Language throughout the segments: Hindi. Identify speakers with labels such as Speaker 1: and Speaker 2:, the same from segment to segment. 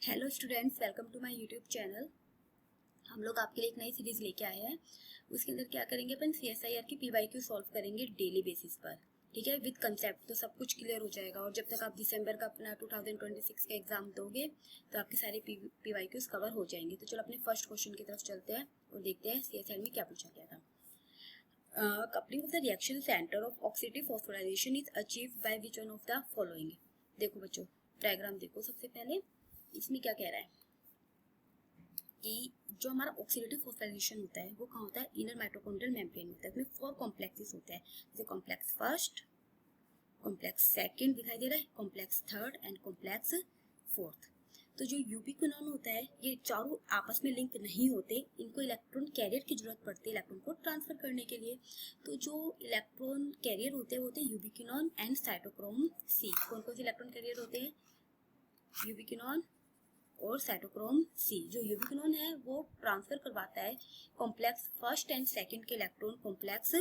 Speaker 1: Hello students, welcome to my YouTube channel. हम लोग आपके लिए एक नई सीरीज लेके आए हैं। उसके अंदर क्या करेंगे, अपन सीएसआईआर की पीवाईक्यू सॉल्व करेंगे डेली बेसिस पर। ठीक है, विद कंसेप्ट, तो सब कुछ क्लियर हो जाएगा। और जब तक आप दिसंबर का अपना 2026 का एग्जाम दोगे तो आपके सारे पीवाईक्यूज कवर हो जाएंगे। तो चलो अपने फर्स्ट क्वेश्चन की तरफ चलते हैं और देखते हैं सीएसआईआर में क्या पूछा गया था। Coupling of the reaction centre of oxidative phosphorylation is achieved by which one of the following. देखो बच्चों, डायग्राम देखो। सबसे पहले इसमें क्या कह रहा है कि जो हमारा ऑक्सीडेटिव फॉस्फोराइलेशन होता है वो कहाँ होता है, इनर माइटोकॉन्ड्रियल मेम्ब्रेन होता है। इसमें 4 कॉम्प्लेक्सेस होते हैं, जैसे कॉम्प्लेक्स फर्स्ट, कॉम्प्लेक्स सेकंड दिखाई दे रहा है, complex third and complex fourth. तो जो यूबिक्विनोन होता है, ये चारों आपस में लिंक नहीं होते, इनको इलेक्ट्रॉन कैरियर की जरूरत पड़ती है इलेक्ट्रॉन को ट्रांसफर करने के लिए। तो जो इलेक्ट्रॉन कैरियर होते हैं वो होते हैं यूबिक्विनोन एंड साइटोक्रोम सी। कौन कौन से इलेक्ट्रॉन कैरियर होते हैं, यूबिक्विनोन और साइटोक्रोम सी। जो यूबिक्विनोन है वो ट्रांसफर करवाता है कॉम्प्लेक्स फर्स्ट एंड सेकंड के इलेक्ट्रॉन कॉम्प्लेक्स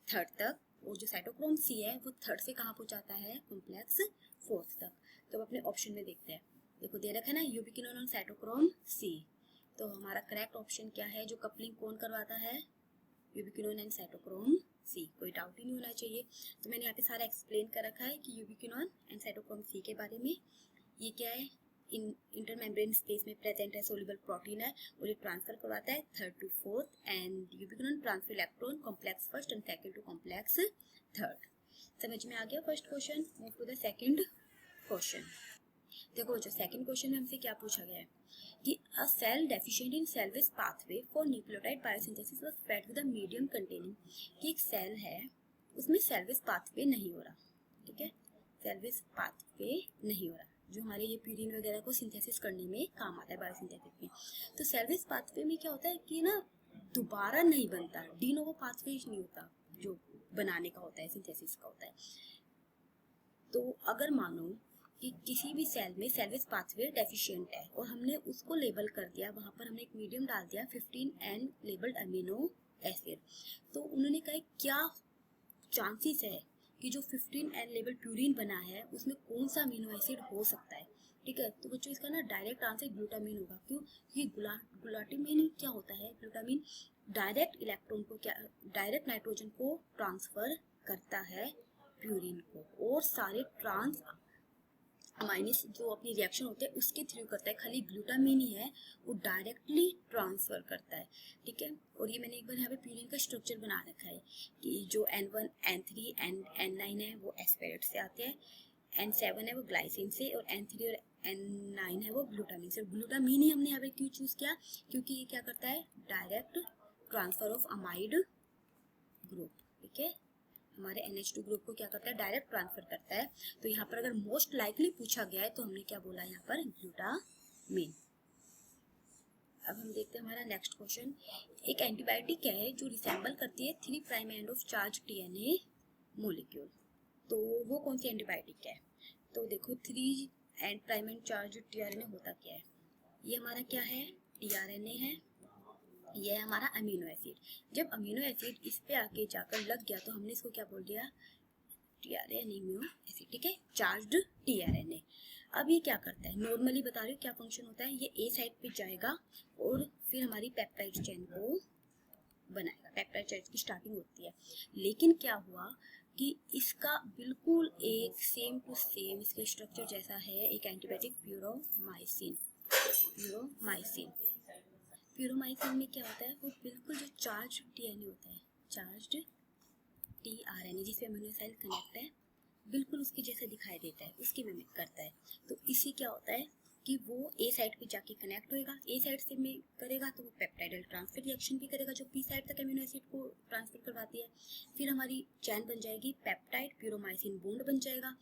Speaker 1: थर्ड तक, और जो साइटोक्रोम सी है वो थर्ड से कहाँ पहुंचाता है, कॉम्प्लेक्स फोर्थ तक। तो अपने ऑप्शन में देखते हैं। देखो दे रखा है ना, यूबिक्विनोन और साइटोक्रोम सी। तो हमारा करेक्ट ऑप्शन क्या है, जो कपलिंग कौन करवाता है, यूबिक्विनोन एंड साइटोक्रोम सी। कोई डाउट ही नहीं होना चाहिए। तो मैंने यहाँ पे सारा एक्सप्लेन कर रखा है कि यूबिक्विनोन एंड साइटोक्रोम सी के बारे में। ये क्या है, इंटरमेम्ब्रेन स्पेस में प्रेजेंट है, सोल्यूबल प्रोटीन है और ये ट्रांसफर करवाता है third to fourth. And ubiquinone transfer electron complex first and second to complex third. समझ में आ गया first question. Move to the second question. देखो जो सेकंड क्वेश्चन में हमसे क्या पूछा गया है कि a cell deficient in salvage pathway for nucleotide biosynthesis was fed with a medium containing. कि एक सेल है उसमें सेलवेज पाथवे नहीं हो रहा। ठीक है, सेलवेज पाथवे नहीं हो रहा, जो हमारे ये प्यूरिन वगैरह को सिंथेसिस करने में काम आता है बायोसिंथेसिस में। तो सेलवेज पाथवे में क्या होता है कि ना दोबारा नहीं बनता, डी नोवो पाथवे नहीं होता, जो बनाने का होता है, सिंथेसिस का होता है। तो अगर मानो कि किसी भी सेल में सेलवेज पाथवे डेफिशिएंट है और हमने उसको लेबल कर दिया, वहां पर हमने एक मीडियम डाल दिया 15 एंड लेबल्ड अमीनो एसिड, तो उन्होंने कहा क्या चांसेस है कि जो 15 एन लेवल प्यूरिन बना है उसमें कौन सा अमीनो एसिड हो सकता है। ठीक है, तो बच्चों इसका ना डायरेक्ट आंसर ग्लूटामिन होगा। क्यों, क्योंकि ग्लूटामिन क्या होता है, ग्लूटामिन डायरेक्ट इलेक्ट्रॉन को क्या, डायरेक्ट नाइट्रोजन को ट्रांसफर करता है प्यूरिन को, और सारे ट्रांस माइनस जो अपनी रिएक्शन होते हैं उसके थ्रू करता है। खाली ग्लूटामिन ही है वो डायरेक्टली ट्रांसफर करता है। ठीक है, और ये मैंने एक बार यहाँ पे प्यूरिन का स्ट्रक्चर बना रखा है कि जो N1 N3 एंड N9 है वो एस्पेरेट से आते हैं, N7 है वो ग्लाइसिन से, और N3 और N9 है वो ग्लूटामिन से। ग्लूटामिन ही हमने यहाँ पे क्यों चूज किया, क्योंकि ये क्या करता है, direct transfer of amide group. ठीक है, हमारे NH2 ग्रुप को क्या करता है, डायरेक्ट ट्रांसफर करता है। तो यहाँ पर अगर मोस्ट लाइकली पूछा गया है तो हमने क्या बोला यहाँ पर, ग्लूटामिन। अब हम देखते हैं हमारा नेक्स्ट क्वेश्चन। एक एंटीबायोटिक है जो रिसेंबल करती है 3 prime end of charge DNA molecule. तो वो कौन सी एंटीबायोटिक है, तो देखो 3 and prime and charge tRNA होता क्या है, ये हमारा क्या है, tRNA है, ये है हमारा अमीनो एसिड। जब अमीनो एसिड इस पे आके जाकर लग गया तो हमने इसको क्या बोल दिया, tRNA अमीनो एसिड। ठीक है, चार्ज्ड tRNA। अब ये क्या करता है, नॉर्मली बता रही हूँ क्या फंक्शन होता है, ये ए साइड पे जाएगा और फिर हमारी पेप्टाइड चेन को बनाएगा, पेप्टाइड चेन की स्टार्टिंग होती है। लेकिन क्या हुआ कि इसका बिल्कुल एक सेम टू सेम इसके स्ट्रक्चर जैसा है एक एंटीबायोटिक प्यूरोमाइसिन। प्यूरोमाइसिन में क्या होता है, वो बिल्कुल जो चार्ज DNA होता है, चार्ज्ड tRNA जिसपे अमीनो एसिड कनेक्ट है, बिल्कुल उसके जैसा दिखाई देता है, उसकी मिमिक करता है। तो इससे क्या होता है कि वो ए साइड पे जाके कनेक्ट होएगा, ए साइड से में करेगा तो वो पेप्टाइडल ट्रांसफर रिएक्शन भी करेगा जो पी साइड तक अमीनो एसिड को ट्रांसफर करवाती है। फिर हमारी चैन बन जाएगी, पेप्टाइड प्यूरोमाइसिन बॉन्ड बन जाएगा।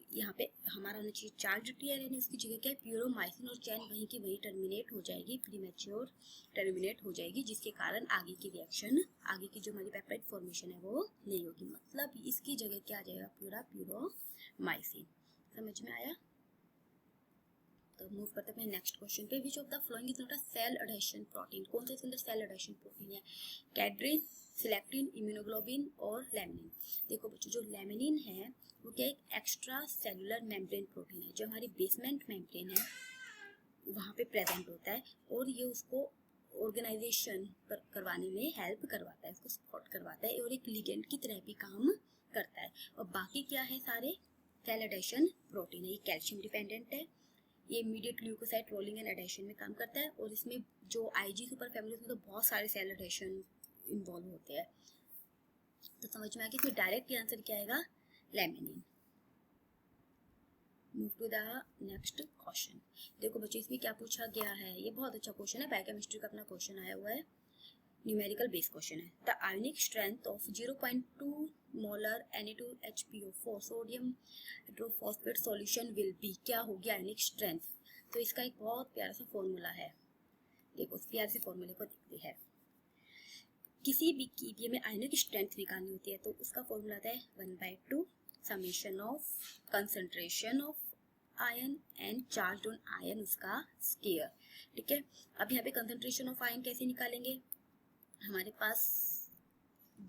Speaker 1: यहाँ पे हमारा होना चाहिए चार्ज tRNA, उसकी जगह क्या है, प्यूरोमाइसिन, और चैन वहीं की वहीं टर्मिनेट हो जाएगी, प्रीमेच्योर टर्मिनेट हो जाएगी, जिसके कारण आगे की रिएक्शन, आगे की जो हमारी पेप्टाइड फॉर्मेशन है वो नहीं होगी। मतलब इसकी जगह क्या आ जाएगा, पूरा प्यूरोमाइसिन। समझ में आया। तो मूव करते हैं नेक्स्ट क्वेश्चन पे। Which of the following is not a cell adhesion protein. कौन सा इसके अंदर सेल एडेशन प्रोटीन है, कैड्रिन, सिलेक्टिन, इम्यूनोग्लोबिन और लैमिनिन। देखो बच्चों, जो लैमिनिन है वो क्या एक एक्स्ट्रा सेलुलर मेम्ब्रेन प्रोटीन है, जो हमारी बेसमेंट मेम्ब्रेन है वहाँ पे प्रेजेंट होता है और ये उसको ऑर्गेनाइजेशन करवाने में हेल्प करवाता है, उसको सपोर्ट करवाता है और एक लिगेंड की तरह भी काम करता है। और बाकी क्या है सारे सेल एडेशन प्रोटीन है, ये कैल्शियम डिपेंडेंट है, ये immediate glucoside rolling and adhesion में काम करता है और इसमें जो आईजी सुपर फैमिली उसमें तो बहुत सारे सेल एडेशन इन्वॉल्व होते हैं। तो समझ में आ गया इसमें डायरेक्ट आंसर क्या आएगा, laminin. Move to the next question. देखो बच्चों इसमें क्या पूछा गया है, ये बहुत अच्छा क्वेश्चन है, बायोकेमिस्ट्री का अपना क्वेश्चन आया हुआ है, न्यूमेरिकल बेस क्वेश्चन है। The ionic strength of 0.2 molar Na2HPO4 sodium hydrophosphate solution will be, क्या होगी आयोनिक स्ट्रेंथ। तो इसका एक बहुत प्यारा सा फॉर्मूला है, देखो उस प्यारे से फॉर्मूले को देखते हैं। किसी भी कीड़े में आयोनिक स्ट्रेंथ निकालनी होती है तो उसका फॉर्मूला आता है 1/2 summation of concentration of ion and charge on ion उसका स्केयर। ठीक है, अब यहाँ पे कंसंट्रेशन ऑफ आयन कैसे निकालेंगे, हमारे पास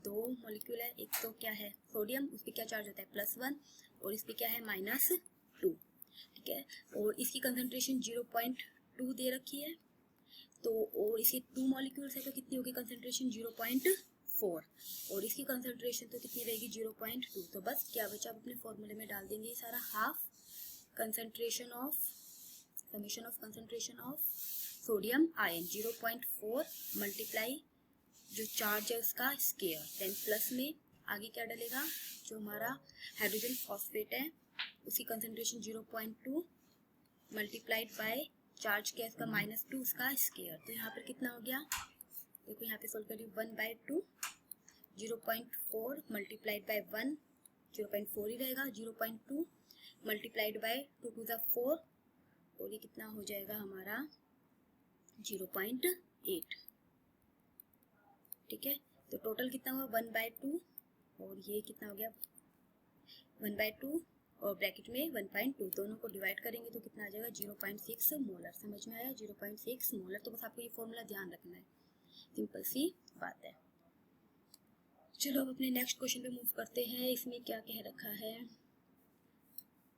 Speaker 1: दो मॉलिक्यूल है, एक तो क्या है सोडियम, उस पर क्या चार्ज होता है +1 और इस पर क्या है -2। ठीक है, और इसकी कंसंट्रेशन 0.2 दे रखी है, तो और इसके 2 मॉलिक्यूल्स है तो कितनी होगी कंसंट्रेशन 0.4 और इसकी कंसंट्रेशन तो कितनी रहेगी 0.2। तो बस क्या बचा, अब अपने फॉर्मूले में डाल देंगे ये सारा, half concentration of summation of concentration of sodium ion 0.4 multiply जो चार्ज है उसका स्केयर, देन प्लस में आगे क्या डलेगा, जो हमारा हाइड्रोजन फॉस्फेट है उसकी कंसंट्रेशन 0.2 मल्टीप्लाइड बाय चार्ज क्या है उसका -2 उसका स्केयर। तो यहाँ पर कितना हो गया, देखो यहाँ पे सोल्व करिए 1/2 0.4 मल्टीप्लाइड बाय 1 0.4 ही रहेगा, 0.2 मल्टीप्लाइड बाय 2 to the 4 और ये कितना हो जाएगा हमारा 0.8। ठीक है, तो टोटल कितना हुआ 1/2 और ये कितना हो गया 1/2 और ब्रैकेट में 1.2, दोनों को डिवाइड करेंगे तो कितना आ जाएगा 0.6 मोलर। समझ में आया 0.6 मोलर। तो बस आपको ये फॉर्मूला ध्यान रखना है, सिंपल सी बात है। चलो अब अपने नेक्स्ट क्वेश्चन पे मूव करते हैं। इसमें क्या कह रखा है,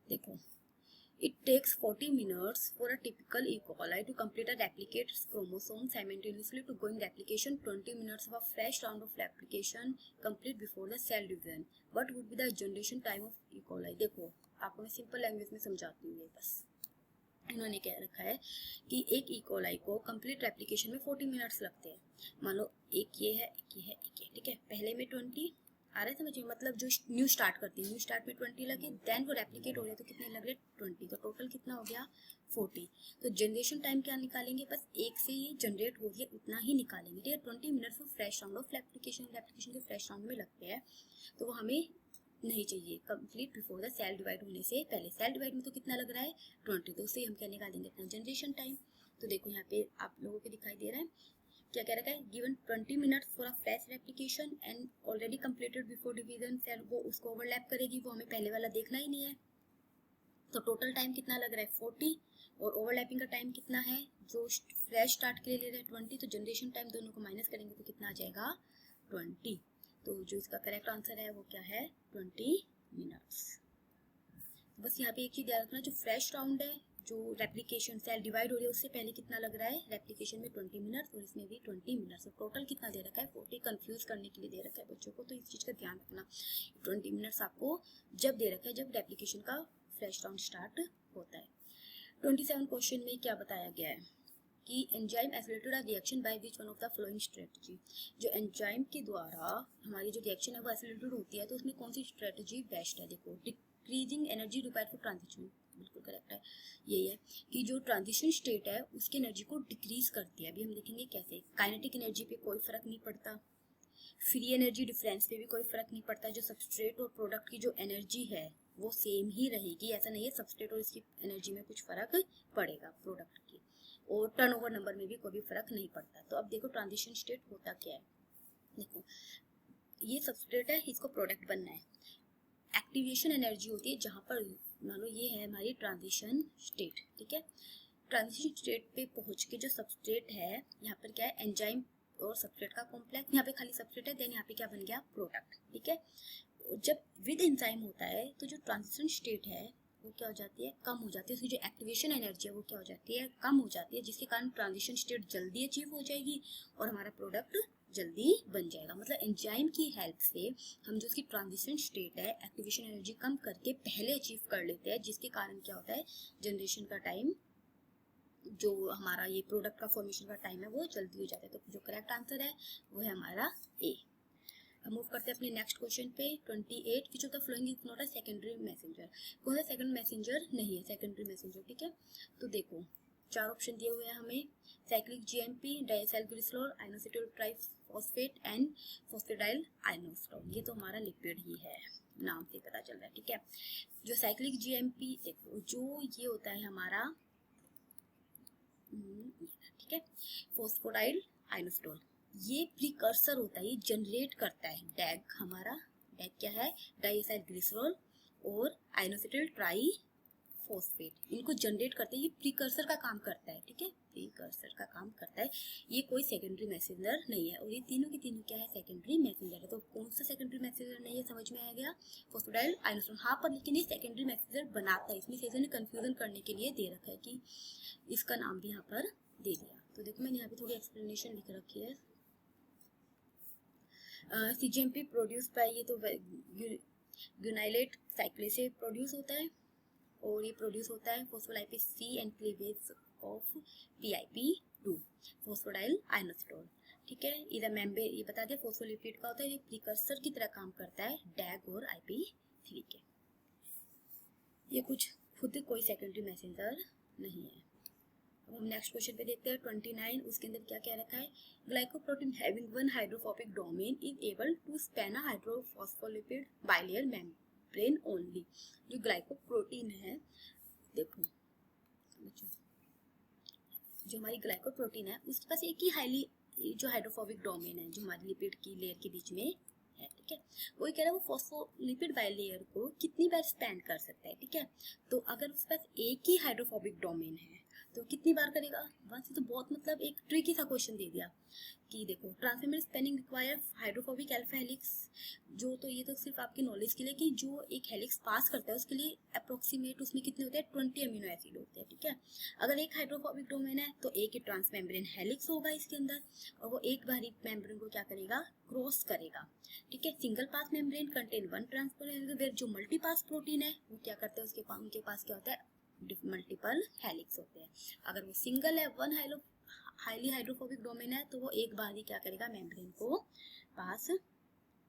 Speaker 1: देखो It takes 40 minutes for a typical E. coli to complete a replicate chromosome simultaneously to going replication. 20 minutes of a fresh round of replication complete before the cell division. What would be the generation time of E. coli? देखो आपको मैं सिंपल लैंग्वेज में समझाती हूँ। ये बस इन्होंने कह रखा है कि एक E. coli को कंप्लीट रेप्लिकेशन में 40 मिनट्स लगते हैं। मान लो एक ये है, एक ये है, एक ये, ठीक है, पहले में 20 आ रहा है समझिए, मतलब जो न्यू स्टार्ट करती है, न्यू स्टार्ट में 20 लगे, देन वो रेप्लिकेट हो रहे तो कितने लग रहे 20, तो टोटल कितना हो गया 40। तो जनरेशन टाइम क्या निकालेंगे, बस एक से ये जनरेट हो रही है उतना ही निकालेंगे। ठीक है, 20 मिनट्स में फ्रेश राउंड ऑफ रेप्लिकेशन के फ्रेश राउंड में लगते हैं, तो वो हमें नहीं चाहिए complete before the cell divide होने से पहले। सेल डिवाइड में तो कितना लग रहा है 20, तो उससे हम क्या निकालेंगे अपना जनरेशन टाइम। तो देखो यहाँ पे आप लोगों को दिखाई दे रहा है क्या कह रखा है, given 20 minutes for a fresh replication and already completed before division cell, वो उसको ओवरलैप करेगी, वो हमें पहले वाला देखना ही नहीं है। तो टोटल टाइम कितना लग रहा है 40 और ओवरलैपिंग का टाइम कितना है, जो फ्रेश स्टार्ट के लिए ले रहे हैं 20, तो जनरेशन टाइम दोनों को माइनस करेंगे तो कितना आ जाएगा 20। तो जो इसका करेक्ट आंसर है वो क्या है 20 मिनट्स। बस यहाँ पे एक चीज याद रखना, जो फ्रेश राउंड है, जो रेप्लिकेशन सेल डिवाइड हो रही है उससे पहले कितना लग रहा है रेप्लिकेशन में 20 मिनट्स और इसमें भी 20 मिनट्स। टोटल कितना दे रखा है 40, कंफ्यूज करने के लिए दे रखा है बच्चों को, तो इस चीज़ का ध्यान रखना। 20 मिनट्स आपको जब दे रखा है जब रेप्लिकेशन का फ्रेश राउंड स्टार्ट होता है। 27 क्वेश्चन में क्या बताया गया है कि enzyme accelerated a reaction by which one of the following strategy, जो एंजाइम के द्वारा हमारी जो रिएक्शन है वो एक्सेलरेटेड होती है तो उसमें कौन सी स्ट्रेटजी बेस्ट है। देखो decreasing energy required for transition, बिल्कुल करेक्ट है, यही है कि जो ट्रांजिशन स्टेट है उसकी एनर्जी को डिक्रीज करती है। अभी हम देखेंगे कैसे। काइनेटिक एनर्जी पे कोई फर्क नहीं पड़ता, फ्री एनर्जी डिफरेंस पे भी कोई फर्क नहीं पड़ता, जो सबस्ट्रेट और प्रोडक्ट की जो एनर्जी है वो सेम ही रहेगी, ऐसा नहीं है सबस्ट्रेट और इसकी एनर्जी में कुछ फर्क पड़ेगा प्रोडक्ट की, और टर्नओवर नंबर में भी कोई भी फर्क नहीं पड़ता। तो अब देखो ट्रांजिशन स्टेट होता क्या है, देखो ये सबस्ट्रेट है, इसको प्रोडक्ट बनना है, एक्टिवेशन एनर्जी होती है जहाँ पर मान लो ये है हमारी ट्रांजिशन स्टेट। ठीक है, ट्रांजिशन स्टेट पे पहुँच के जो सबस्ट्रेट है, यहाँ पर क्या है एंजाइम और सबस्ट्रेट का कॉम्प्लेक्स, यहाँ पे खाली सबस्ट्रेट है, देन यहाँ पे क्या बन गया प्रोडक्ट। ठीक है, जब विद एंजाइम होता है तो जो ट्रांजिशन स्टेट है वो क्या हो जाती है, कम हो जाती है। उसकी जो एक्टिवेशन एनर्जी है वो क्या हो जाती है, कम हो जाती है, जिसके कारण ट्रांजिशन स्टेट जल्दी अचीव हो जाएगी और हमारा प्रोडक्ट जल्दी बन जाएगा। मतलब एंजाइम की हेल्प से हम जो उसकी ट्रांजिशन स्टेट है, एक्टिवेशन एनर्जी कम करके पहले अचीव कर लेते हैं, जिसके कारण क्या होता है, जनरेशन का टाइम, जो हमारा ये प्रोडक्ट का फॉर्मेशन का टाइम है वो जल्दी हो जाता है। तो जो करेक्ट आंसर है वो है हमारा ए। अब मूव करते हैं अपने नेक्स्ट क्वेश्चन पे 28। विच of the following is not a secondary messenger. कौन सा सेकंड मैसेंजर नहीं है, सेकेंडरी मैसेंजर, ठीक है। तो देखो 4 ऑप्शन दिए हुए हैं हमें, साइक्लिक जीएमपी, डाइएसाइलग्लिसरॉल, आइनोसिटिल ट्राइफॉस्फेट एंड फॉस्फेटाइल आइनोस्टोल। ये तो हमारा लिपिड ही है, नाम से पता चल रहा है, ठीक है। जो साइक्लिक जीएमपी, देखो जो ये होता है हमारा, ठीक है, फॉस्फोटाइल आइनोस्टोल, ये प्रीकर्सर होता है, ये जनरेट करता है डैग। हमारा डैग क्या है, डाइएसाइलग्लिसरॉल और आइनोसिटिल ट्राइफॉस्फेट, इनको जनरेट करते हैं, ये प्रीकर्सर का काम करता है, ठीक है, प्रीकर्सर का काम करता है। ये कोई सेकेंडरी मैसेंजर नहीं है और ये तीनों की तीनों क्या है, सेकेंडरी मैसेंजर है। तो कौन सा सेकेंडरी मैसेंजर नहीं है, समझ में आ गया, फॉस्फोटाइल आइनोस्टोल। हाँ, पर लेकिन ये सेकेंडरी मैसेंजर बनाता है, इसमें सेशन ने कंफ्यूजन करने के लिए दे रखा है कि इसका नाम भी यहाँ पर दे दिया। तो देखो मैंने यहाँ पे थोड़ी एक्सप्लेनेशन लिख रखी है। सीजीएमपी प्रोड्यूस बाय, ये तो ग्यूनाइलेट साइक्लेज से प्रोड्यूस होता है और ये प्रोड्यूस होता है phospholipase C and cleavage of PIP2 phosphatidyl inositol, ठीक है। इधर मेम्ब्रेन, ये बता दिया फॉस्फोलिपिड का होता है, ये प्रीकर्सर की तरह काम करता है डैग और IP3 के। ये कुछ खुद कोई सेकेंडरी मैसेंजर नहीं है। अब हम नेक्स्ट क्वेश्चन पे देखते हैं 29। उसके अंदर क्या क्या रखा है, glycoprotein having one hydrophobic domain is able to span a hydrophospholipid bilayer membrane only. जो ग्लाइकोप्रोटीन है, देखो जो हमारी ग्लाइकोप्रोटीन है उसके पास एक ही हाईली जो हाइड्रोफोबिक डोमेन है, जो हमारी लिपिड की लेयर के बीच में है, ठीक है। वही कह रहा है वो फॉस्फोलिपिड बाइलेयर को कितनी बार स्पैन कर सकता है, ठीक है। तो अगर उसके पास एक ही हाइड्रोफोबिक डोमेन है तो कितनी बार करेगा, बस। ये तो बहुत मतलब एक ट्रिकी सा क्वेश्चन दे दिया कि देखो transformer spanning require hydrophobic alpha helix, जो तो ये तो सिर्फ आपकी नॉलेज के लिए कि जो एक हेलिक्स पास करता है उसके लिए अप्रोक्सीमेट उसमें कितने होते हैं, 20 अमीनो एसिड होते हैं, ठीक है। अगर एक हाइड्रोफोबिक डोमेन है तो एक ही ट्रांसमेम्ब्रेन हेलिक्स होगा इसके अंदर और वो एक बार ही मेम्ब्रेन को क्या करेगा, क्रॉस करेगा, ठीक है। Single pass membrane contain one transport, जो मल्टी पास प्रोटीन है वो क्या करते हैं, उनके पास क्या होता है, मल्टीपल हेलिक्स होते हैं। अगर वो सिंगल है, वन हाईली हाइड्रोफोबिक डोमेन है, तो वो एक बार ही क्या करेगा, मेम्ब्रेन को पास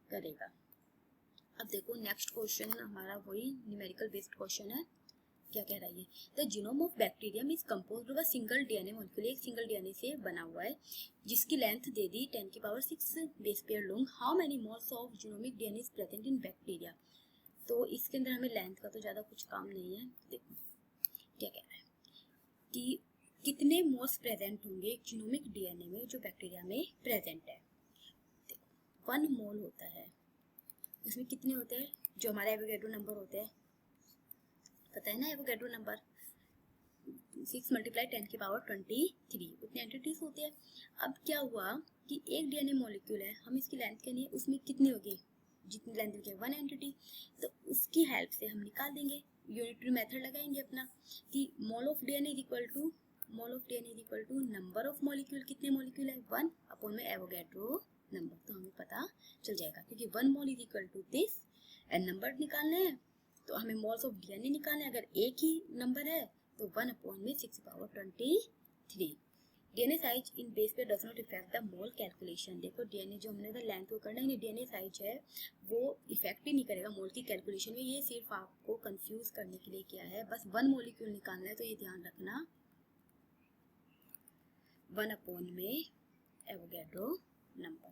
Speaker 1: करेगा। अब देखो नेक्स्ट क्वेश्चन हमारा वही न्यूमेरिकल बेस्ड क्वेश्चन है। क्या कह रहा है ये, the genome of bacterium is composed of a single DNA molecule, एक सिंगल DNA से बना हुआ है जिसकी length they the 10⁶ base pair long. How many moles of genomic DNA is present in bacteria. तो इसके अंदर हमें लेंथ का तो ज़्यादा कुछ काम नहीं है। देखो क्या कह रहा है कि कितने मोल्स प्रेजेंट होंगे एक जीनोमिक DNA में जो बैक्टीरिया में प्रेजेंट है। 1 मोल होता है, उसमें कितने होते हैं, जो हमारे एवोगैड्रो नंबर होते हैं, पता है ना एवोगैड्रो नंबर, 6 × 10⁻23 उतने एंटिटीज होते हैं। अब क्या हुआ कि एक DNA मॉलिक्यूल है, हम इसकी लेंथ के लिए उसमें कितनी होगी, जितनी लेंथ होगी 1 एंटिटी, तो उसकी हेल्प से हम निकाल देंगे, यूनिटरी मेथड लगाएंगे अपना कि mole of DNA is equal to number of molecule, कितने मॉलिक्यूल है 1 अपॉन में एवोगैड्रो नंबर, तो हमें पता चल जाएगा क्योंकि 1 mole is equal to this and number निकालना है तो हमें मोल्स ऑफ DNA निकालना है। अगर एक ही नंबर है तो 1 अपॉन में 6⁻23। DNA साइज इन बेस पे does not effect the mole calculation. देखो DNA जो हमने लेंथ को करना है, DNA साइज है वो इफेक्ट ही नहीं करेगा मोल की कैलकुलेशन में, ये सिर्फ आपको कंफ्यूज करने के लिए किया है, बस 1 मॉलिक्यूल निकालना है, तो ये ध्यान रखना 1 अपॉन में एवोगैड्रो नंबर,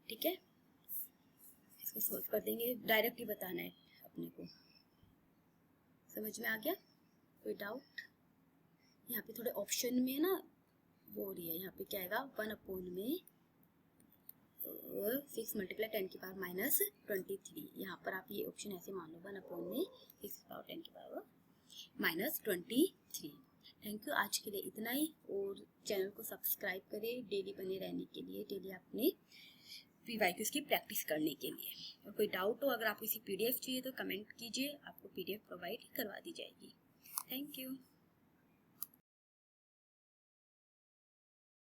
Speaker 1: ठीक है। इसको सोल्व कर देंगे, डायरेक्ट ही बताना है अपने को, समझ में आ गया, कोई डाउट। यहाँ पे थोड़े ऑप्शन में ना वो हो रही है, यहाँ पे क्या आएगा 1 अपॉन में 6 × 10⁻⁻23। यहाँ पर आप ये ऑप्शन ऐसे मान लो 1 अपॉन में 6 × 10⁻⁻23। थैंक यू, आज के लिए इतना ही, और चैनल को सब्सक्राइब करें डेली बने रहने के लिए। डेली आपने PYQs की प्रैक्टिस करने के लिए। और कोई डाउट हो, अगर आपको किसी PDF चाहिए तो कमेंट कीजिए, आपको PDF प्रोवाइड करवा दी जाएगी। Thank you.